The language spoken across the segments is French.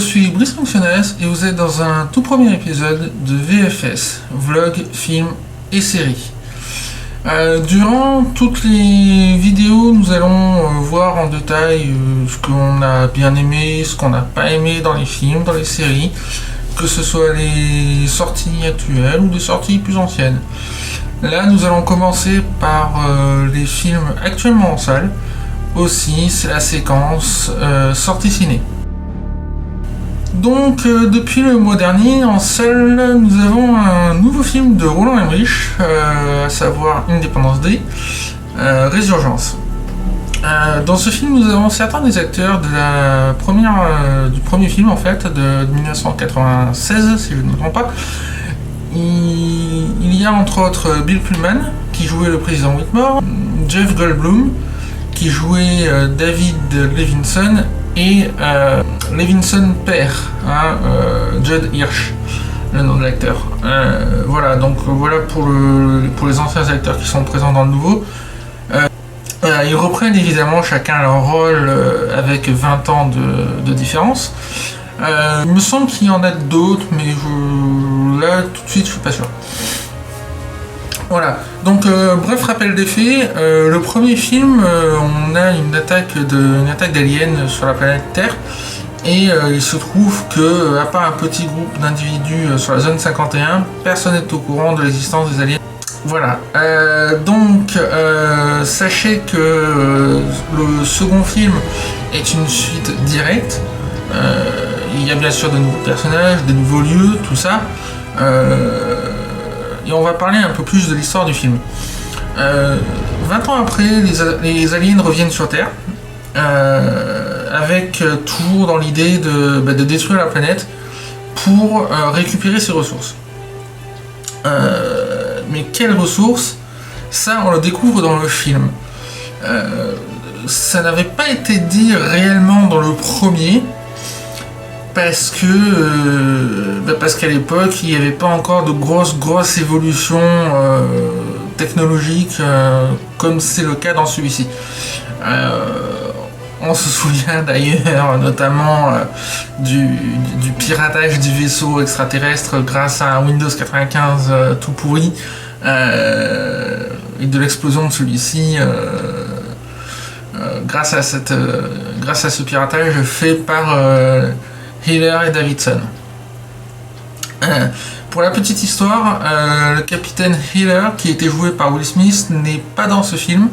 suis Brice Fonctionnaire et vous êtes dans un tout premier épisode de VFS, Vlog, Film et Série. Durant toutes les vidéos, nous allons voir en détail ce qu'on a bien aimé, ce qu'on n'a pas aimé dans les films, dans les séries, que ce soit les sorties actuelles ou des sorties plus anciennes. Là, nous allons commencer par les films actuellement en salle. Aussi, c'est la séquence sortie ciné. Donc, depuis le mois dernier, en salle, nous avons un nouveau film de Roland Emmerich, à savoir Independence Day, Résurgence. Dans ce film, nous avons certains des acteurs du premier film, en fait, de 1996, si je ne me trompe pas. Il y a entre autres Bill Pullman, qui jouait le président Whitmore, Jeff Goldblum, qui jouait David Levinson, et Levinson père, Judd Hirsch, le nom de l'acteur. Voilà, donc voilà pour les anciens acteurs qui sont présents dans le nouveau. Ils reprennent évidemment chacun leur rôle avec 20 ans de différence. Il me semble qu'il y en a d'autres, mais là tout de suite je suis pas sûr. Voilà, donc bref rappel des faits, le premier film, on a une attaque d'aliens sur la planète Terre, et il se trouve que, à part un petit groupe d'individus sur la zone 51, personne n'est au courant de l'existence des aliens. Voilà, donc sachez que le second film est une suite directe, il y a bien sûr de nouveaux personnages, des nouveaux lieux, tout ça. Et on va parler un peu plus de l'histoire du film. 20 ans après, les aliens reviennent sur Terre, avec toujours dans l'idée de détruire la planète pour récupérer ses ressources. Mais quelles ressources? Ça, on le découvre dans le film. Ça n'avait pas été dit réellement dans le premier, parce qu'à l'époque, il n'y avait pas encore de grosses évolutions technologiques comme c'est le cas dans celui-ci. On se souvient d'ailleurs notamment du piratage du vaisseau extraterrestre grâce à un Windows 95 tout pourri, et de l'explosion de celui-ci grâce à ce piratage fait par Hiller et Davidson. Pour la petite histoire, le capitaine Hiller, qui était joué par Will Smith, n'est pas dans ce film,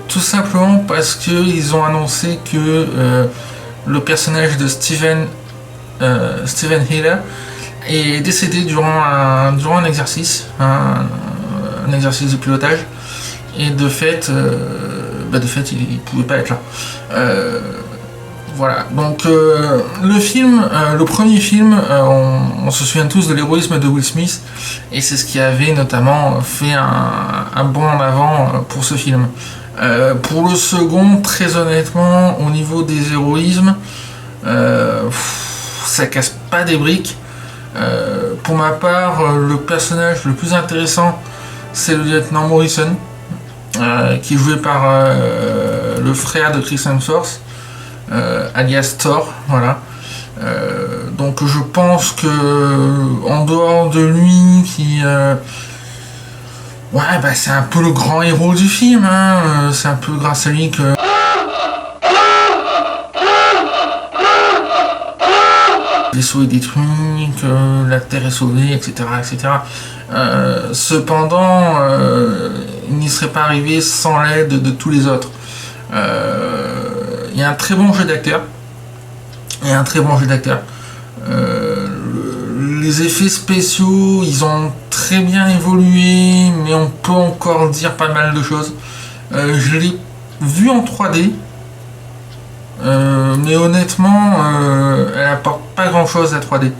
tout simplement parce qu'ils ont annoncé que le personnage de Steven Hiller est décédé durant un exercice, un exercice de pilotage, et de fait, il ne pouvait pas être là. Voilà, donc le premier film, on se souvient tous de l'héroïsme de Will Smith, et c'est ce qui avait notamment fait un bond en avant pour ce film. Pour le second, très honnêtement, au niveau des héroïsmes, ça casse pas des briques. Pour ma part, le personnage le plus intéressant, c'est le lieutenant Morrison, qui est joué par le frère de Chris Hemsworth, alias Thor, voilà. Donc je pense que en dehors de lui, c'est un peu le grand héros du film, c'est un peu grâce à lui que le vaisseau est détruit, que la Terre est sauvée, etc. Cependant, il n'y serait pas arrivé sans l'aide de tous les autres. Il y a un très bon jeu d'acteur. Les effets spéciaux, ils ont très bien évolué, mais on peut encore dire pas mal de choses. Je l'ai vu en 3D, mais honnêtement, elle apporte pas grand chose à 3D.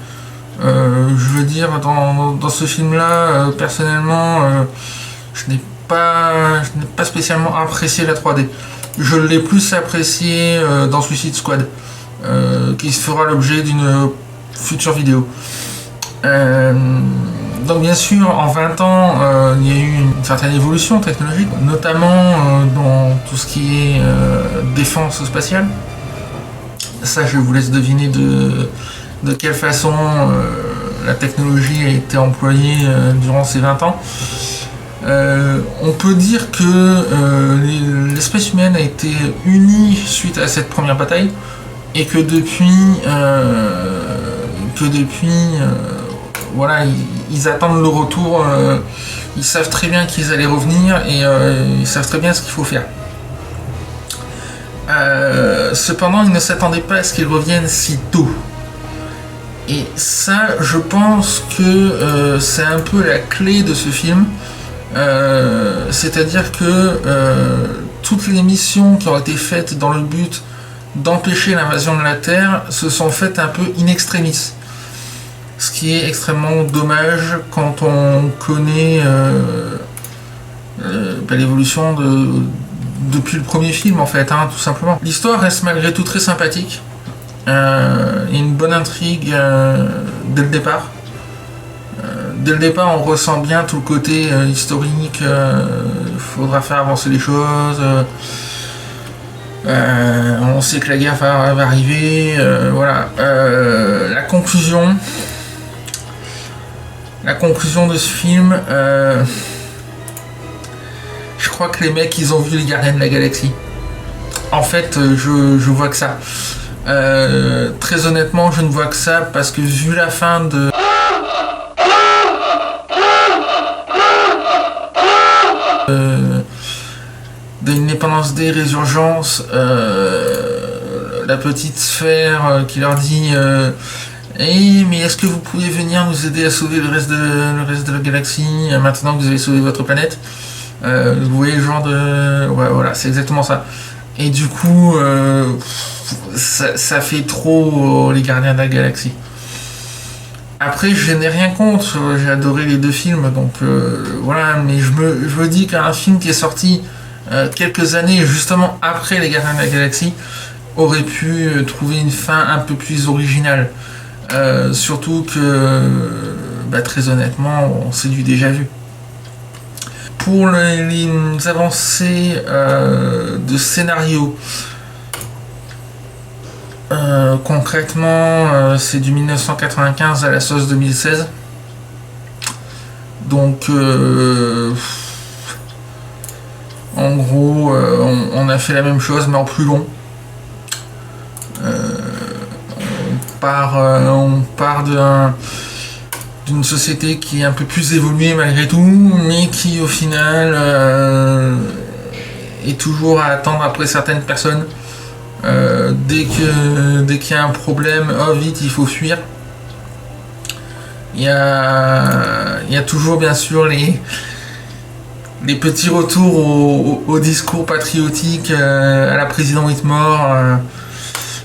Je veux dire, dans ce film-là, personnellement, je n'ai pas spécialement apprécié la 3D. Je l'ai plus apprécié dans Suicide Squad, qui fera l'objet d'une future vidéo. Donc bien sûr, en 20 ans, il y a eu une certaine évolution technologique, notamment dans tout ce qui est défense spatiale. Ça, je vous laisse deviner de quelle façon la technologie a été employée durant ces 20 ans. On peut dire que l'espèce humaine a été unie suite à cette première bataille et que depuis voilà, ils attendent le retour, ils savent très bien qu'ils allaient revenir et ils savent très bien ce qu'il faut faire. Cependant, ils ne s'attendaient pas à ce qu'ils reviennent si tôt. Et ça, je pense que c'est un peu la clé de ce film. C'est-à-dire que toutes les missions qui ont été faites dans le but d'empêcher l'invasion de la Terre se sont faites un peu in extremis. Ce qui est extrêmement dommage quand on connaît l'évolution depuis le premier film en fait, hein, tout simplement. L'histoire reste malgré tout très sympathique. Il y a une bonne intrigue dès le départ. Dès le départ, on ressent bien tout le côté historique. Il faudra faire avancer les choses. On sait que la guerre va arriver. Voilà. La conclusion de ce film. Je crois que les mecs, ils ont vu les Gardiens de la Galaxie. En fait, je vois que ça. Très honnêtement, je ne vois que ça parce que vu la fin de Independence Day, Résurgence, la petite sphère qui leur dit hey, mais est-ce que vous pouvez venir nous aider à sauver le reste de la galaxie maintenant que vous avez sauvé votre planète. Vous voyez le genre de... Ouais, voilà, c'est exactement ça. Et du coup, ça fait trop les Gardiens de la Galaxie. Après, je n'ai rien contre, j'ai adoré les deux films, donc voilà, mais je me dis qu'un film qui est sorti quelques années justement après les Gardiens de la Galaxie aurait pu trouver une fin un peu plus originale. Surtout que, très honnêtement, c'est du déjà vu. Pour les avancées de scénario, concrètement, c'est du 1995 à la sauce 2016. Donc, en gros, on a fait la même chose, mais en plus long. On part d'une société qui est un peu plus évoluée malgré tout, mais qui au final est toujours à attendre après certaines personnes. Dès qu'il y a un problème, oh vite, il faut fuir. Il y a toujours bien sûr les petits retours au discours patriotique à la président Whitmore.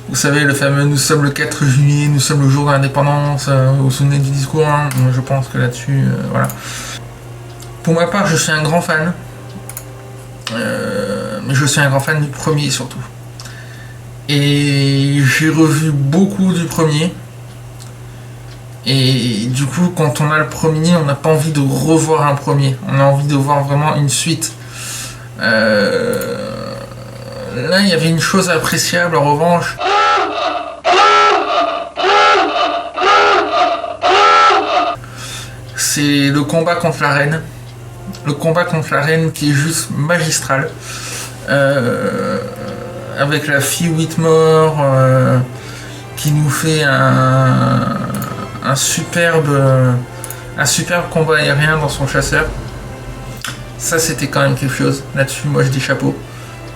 Vous savez, le fameux « Nous sommes le 4 juillet, nous sommes le jour de l'indépendance », vous vous souvenez du discours, hein. Je pense que là-dessus, voilà. Pour ma part, je suis un grand fan. Mais je suis un grand fan du premier surtout. Et j'ai revu beaucoup du premier. Et du coup, quand on a le premier, on n'a pas envie de revoir un premier. On a envie de voir vraiment une suite. Là, il y avait une chose appréciable en revanche. C'est le combat contre la reine. Le combat contre la reine qui est juste magistral. Avec la fille Whitmore qui nous fait un superbe combat aérien dans son chasseur. Ça, c'était quand même quelque chose. Là-dessus, moi, je dis chapeau.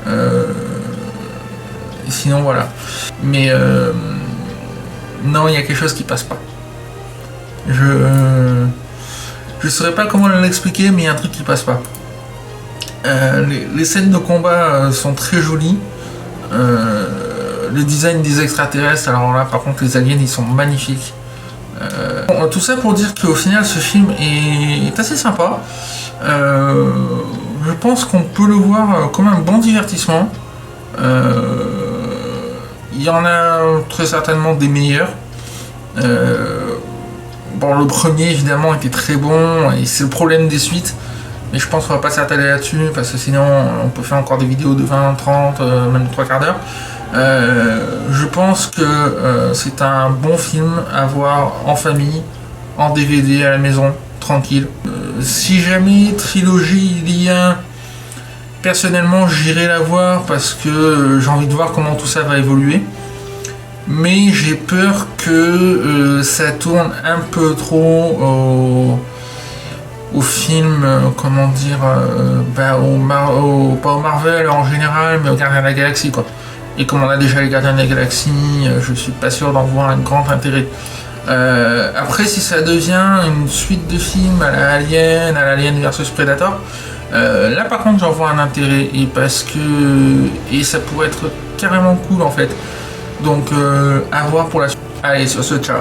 Et sinon, voilà. Mais non, il y a quelque chose qui passe pas. Je saurais pas comment l'expliquer, mais il y a un truc qui passe pas. Les scènes de combat sont très jolies. Le design des extraterrestres, alors là, par contre, les aliens, ils sont magnifiques. Tout ça pour dire qu'au final, ce film est assez sympa. Je pense qu'on peut le voir comme un bon divertissement. Il y en a très certainement des meilleurs. Bon, le premier évidemment était très bon et c'est le problème des suites, mais je pense qu'on va pas s'attarder là-dessus parce que sinon on peut faire encore des vidéos de 20, 30, même 3 quarts d'heure. Je pense que c'est un bon film à voir en famille, en DVD à la maison, tranquille. Si jamais trilogie il y a, personnellement j'irai la voir parce que j'ai envie de voir comment tout ça va évoluer. Mais j'ai peur que ça tourne un peu trop au film, comment dire, pas au Marvel en général, mais au Gardien de la Galaxie, quoi. Et comme on a déjà les Gardiens de la Galaxie, je suis pas sûr d'en voir un grand intérêt. Après, si ça devient une suite de films à l'Alien versus Predator, là par contre j'en vois un intérêt, et ça pourrait être carrément cool en fait. Donc à voir pour la suite. Allez, sur ce, ciao.